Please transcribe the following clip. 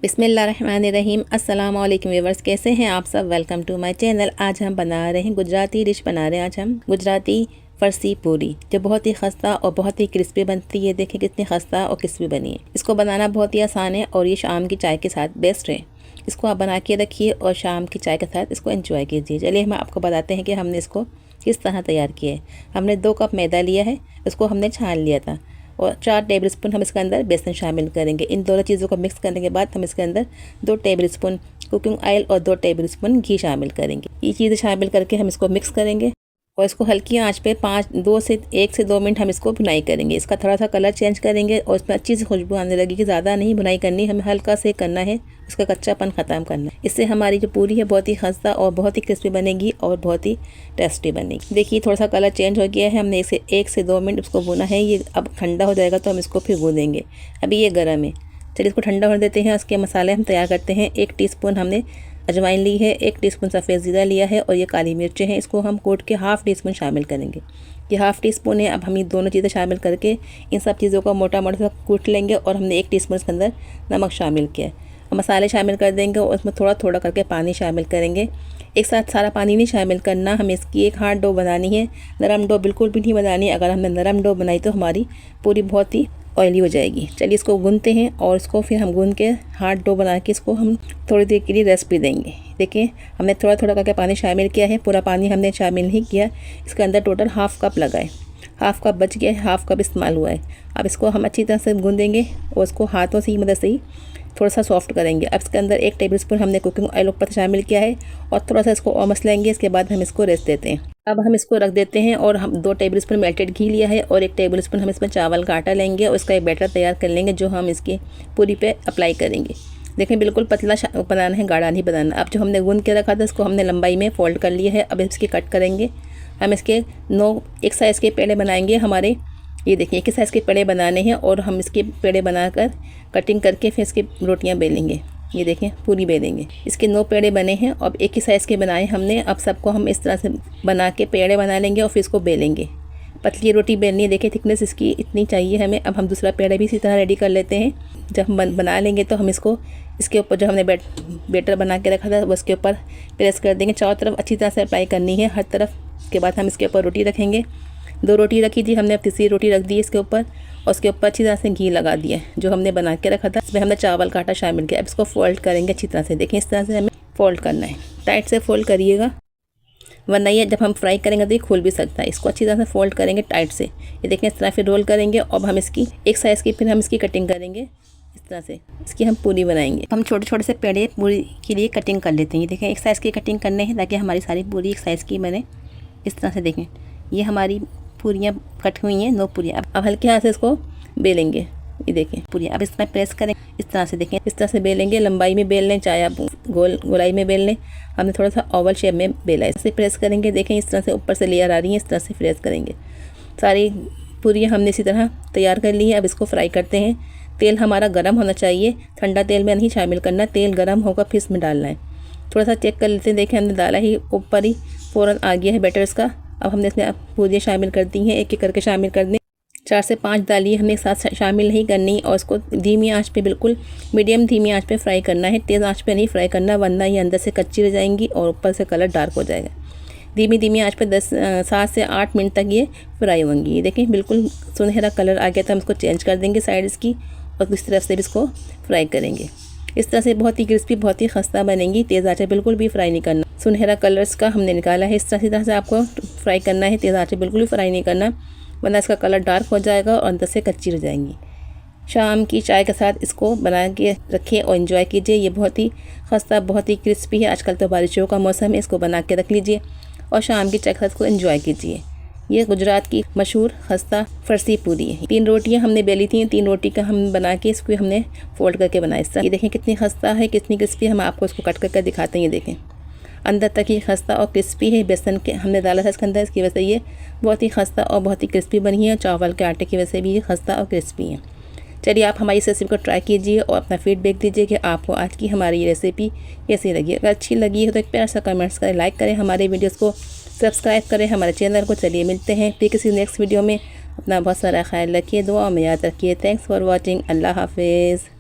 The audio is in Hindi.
बिस्मिल्लाहिर्रहमानिर्रहीम। अस्सलाम वालेकुम व्यूअर्स, कैसे हैं आप सब। Welcome to my channel. आज हम बना रहे हैं गुजराती डिश बना रहे हैं। आज हम गुजराती फरसी पूरी, जो बहुत ही खस्ता और बहुत ही क्रिस्पी बनती है। देखें कितनी खस्ता और क्रिस्पी बनी है। इसको बनाना बहुत ही आसान है और ये शाम की चाय के साथ बेस्ट है। इसको आप बना के रखिए और शाम की चाय के साथ इसको एंजॉय कीजिए। चलिए हम आपको बताते हैं कि हमने इसको किस तरह तैयार किया है। हमने 2 कप मैदा लिया है, उसको हमने छान लिया था और 4 टेबल स्पून हम इसके अंदर बेसन शामिल करेंगे। इन दोनों चीज़ों को मिक्स करने के बाद हम इसके अंदर 2 टेबल स्पून कुकिंग ऑयल और 2 टेबल स्पून घी शामिल करेंगे। ये चीज़ें शामिल करके हम इसको मिक्स करेंगे और इसको हल्की आंच पे 1 से 2 मिनट हम इसको भुनाई करेंगे। इसका थोड़ा सा कलर चेंज करेंगे और इसमें अच्छी सी खुशबू आने लगी कि ज़्यादा नहीं भुनाई करनी, हमें हल्का से करना है, उसका कच्चापन ख़त्म करना है। इससे हमारी जो पूरी है बहुत ही खस्ता और बहुत ही क्रिस्पी बनेगी और बहुत ही टेस्टी बनेगी। देखिए थोड़ा सा कलर चेंज हो गया है, हमने इसे 1 से 2 मिनट उसको भुना है। ये अब ठंडा हो जाएगा तो हम इसको फिर भूनेंगे। अभी ये गर्म है, चलिए इसको ठंडा होने देते हैं। उसके मसाले हम तैयार करते हैं। 1 टीस्पून हमने अजवाइन ली है, 1 टीस्पून सफ़ेद ज़ीरा लिया है और ये काली मिर्चें हैं। इसको हम कूट के ½ टीस्पून शामिल करेंगे। ये ½ टीस्पून है। अब हम ये दोनों चीज़ें शामिल करके इन सब चीज़ों को मोटा मोटा सा कूट लेंगे और हमने 1 टीस्पून इसके अंदर नमक शामिल किया है। मसाले शामिल कर देंगे और उसमें थोड़ा थोड़ा करके पानी शामिल करेंगे। एक साथ सारा पानी नहीं शामिल करना, हमें इसकी एक हार्ड डो बनानी है। नरम डो बिल्कुल भी नहीं बनानी है। अगर हमने नरम डो बनाई तो हमारी पूरी बहुत ही ऑयली हो जाएगी। चलिए इसको गूंथते हैं और इसको फिर हम गूंथ के हार्ड डो बना के इसको हम थोड़ी देर के लिए रेस्ट भी देंगे। देखिए हमने थोड़ा थोड़ा करके पानी शामिल किया है, पूरा पानी हमने शामिल नहीं किया। इसके अंदर टोटल ½ कप लगा है, ½ कप बच गया है, ½ कप इस्तेमाल हुआ है। अब इसको हम अच्छी तरह से गूंदेंगे और उसको हाथों से ही मदद से ही थोड़ा सा सॉफ्ट करेंगे। अब इसके अंदर 1 टेबल स्पून हमने कुकिंग ऑयल ऊपर शामिल किया है और थोड़ा सा इसको और मसलेंगे। इसके बाद हम इसको रेस्ट देते हैं। अब हम इसको रख देते हैं और हम 2 टेबल स्पून मेल्टेड घी लिया है और 1 टेबल स्पून हम इसमें चावल का आटा लेंगे और इसका एक बैटर तैयार कर लेंगे जो हम इसकी पूरी पे अप्लाई करेंगे। देखें बिल्कुल पतला बनाना है, गाढ़ा नहीं बनाना। अब जो हमने गूंद के रखा था इसको हमने लंबाई में फोल्ड कर लिया है। अब इसकी कट करेंगे। हम इसके 9 एक साइज़ के पेड़े बनाएंगे। हमारे ये देखिए एक ही साइज़ के पेड़े बनाने हैं और हम इसके पेड़े बनाकर कटिंग करके फिर इसकी रोटियां बेलेंगे। ये देखें पूरी बेलेंगे। इसके 9 पेड़े बने हैं। अब एक ही साइज़ के बनाए हमने। अब सबको हम इस तरह से बना के पेड़े बना लेंगे और फिर इसको बेलेंगे। पतली रोटी बेलनी है, देखिए थिकनेस इसकी इतनी चाहिए हमें। अब हम दूसरा पेड़ा भी इसी तरह रेडी कर लेते हैं। जब हम बना लेंगे तो हम इसको इसके ऊपर जो हमने बैटर बना के रखा था उसके ऊपर प्रेस कर देंगे। चारों तरफ अच्छी तरह से अप्लाई करनी है, हर तरफ। के बाद हम इसके ऊपर रोटी रखेंगे। 2 रोटी रखी थी हमने, अब तीसरी रोटी रख दी इसके ऊपर और उसके ऊपर अच्छी तरह से घी लगा दिया जो हमने बना के रखा था। इसमें हमने चावल का आटा शामिल किया। अब इसको फोल्ड करेंगे अच्छी तरह से। देखें इस तरह से हमें फोल्ड करना है, टाइट से फोल्ड करिएगा वरना ये जब हम फ्राई करेंगे तो ये खुल भी सकता है। इसको अच्छी तरह से फोल्ड करेंगे टाइट से। ये देखें इस तरह फिर रोल करेंगे और हम इसकी एक साइज़ की फिर हम इसकी कटिंग करेंगे। इस तरह से इसकी हम पूरी बनाएंगे। हम छोटे छोटे से पेड़े पूरी के लिए कटिंग कर लेते हैं। देखें एक साइज़ की कटिंग करने हैं ताकि हमारी सारी पूरी एक साइज़ की बने। इस तरह से देखें ये हमारी पूरियाँ कट हुई हैं, 9 पूरियाँ। अब हल्के हाथ से इसको बेलेंगे। ये देखें पूरियाँ अब इसमें प्रेस करें इस तरह से। देखें इस तरह से बेलेंगे, लंबाई में बेल लें चाहे आप गोलाई में बेल लें। हमने थोड़ा सा ओवल शेप में बेला है, इससे प्रेस करेंगे। देखें इस तरह से ऊपर से लेयर आ रही है, इस तरह से प्रेस करेंगे। सारी पूरियाँ हमने इसी तरह तैयार कर ली है। अब इसको फ्राई करते हैं। तेल हमारा गर्म होना चाहिए, ठंडा तेल में नहीं शामिल करना। तेल गर्म होगा फिर इसमें डालना है। थोड़ा सा चेक कर लेते हैं। देखें हमने डाला ही ऊपर ही फ़ौरन आ गया है बैटर इसका। अब हमने इसमें पूरियाँ शामिल कर दी हैं, एक एक करके शामिल कर दें। 4 से 5 दालियाँ हमने एक साथ शामिल नहीं करनी और इसको धीमी आंच पे, बिल्कुल मीडियम धीमी आंच पे फ्राई करना है। तेज़ आंच पे नहीं फ्राई करना वरना ये अंदर से कच्ची रह जाएंगी और ऊपर से कलर डार्क हो जाएगा। धीमी आंच पे 7 से 8 मिनट तक ये फ्राई होंगी। ये देखें बिल्कुल सुनहरा कलर आ गया था। हम इसको चेंज कर देंगे साइड इसकी और दूसरी तरफ से भी इसको फ्राई करेंगे। इस तरह से बहुत ही क्रिस्पी बहुत ही खस्ता बनेंगी। तेज़ आंच पे बिल्कुल भी फ्राई नहीं करना। सुनहरा कलर्स का हमने निकाला है। इस तरह से आपको फ्राई करना है। तेज़ आंच पे बिल्कुल भी फ्राई नहीं करना वरना इसका कलर डार्क हो जाएगा और अंदर से कच्ची रह जाएंगी। शाम की चाय के साथ इसको बना के रखिए और एंजॉय कीजिए। ये बहुत ही खस्ता बहुत ही क्रिस्पी है। आजकल तो बारिशों का मौसम है, इसको बना के रख लीजिए और शाम की चाय के साथ इसको एंजॉय कीजिए। ये गुजरात की मशहूर खस्ता फरसी पूरी है। 3 रोटियां हमने बेली थी, 3 रोटी का हम बना के इसको हमने फोल्ड करके बनाया इस तरह। ये देखें कितनी खस्ता है, कितनी क्रिस्पी। हम आपको इसको कट करके दिखाते हैं। ये देखें अंदर तक ये खस्ता और क्रिस्पी है। बेसन के हमने डाला था इसके अंदर, इसकी वजह से ये बहुत ही खस्ता और बहुत ही क्रिस्पी बनी है। चावल के आटे की वजह से भी ये खस्ता और क्रिस्पी है। चलिए आप हमारी इस रेसिपी को ट्राई कीजिए और अपना फीडबैक दीजिए कि आपको आज की हमारी ये रेसिपी कैसी लगी। अगर अच्छी लगी है तो एक प्यारा सा कमेंट्स करें, लाइक करें, हमारे वीडियोज़ को सब्सक्राइब करें हमारे चैनल को। चलिए मिलते हैं फिर किसी नेक्स्ट वीडियो में। अपना बहुत सारा ख्याल रखिए, दुआ में याद रखिए। Thanks for watching. अल्लाह हाफिज़।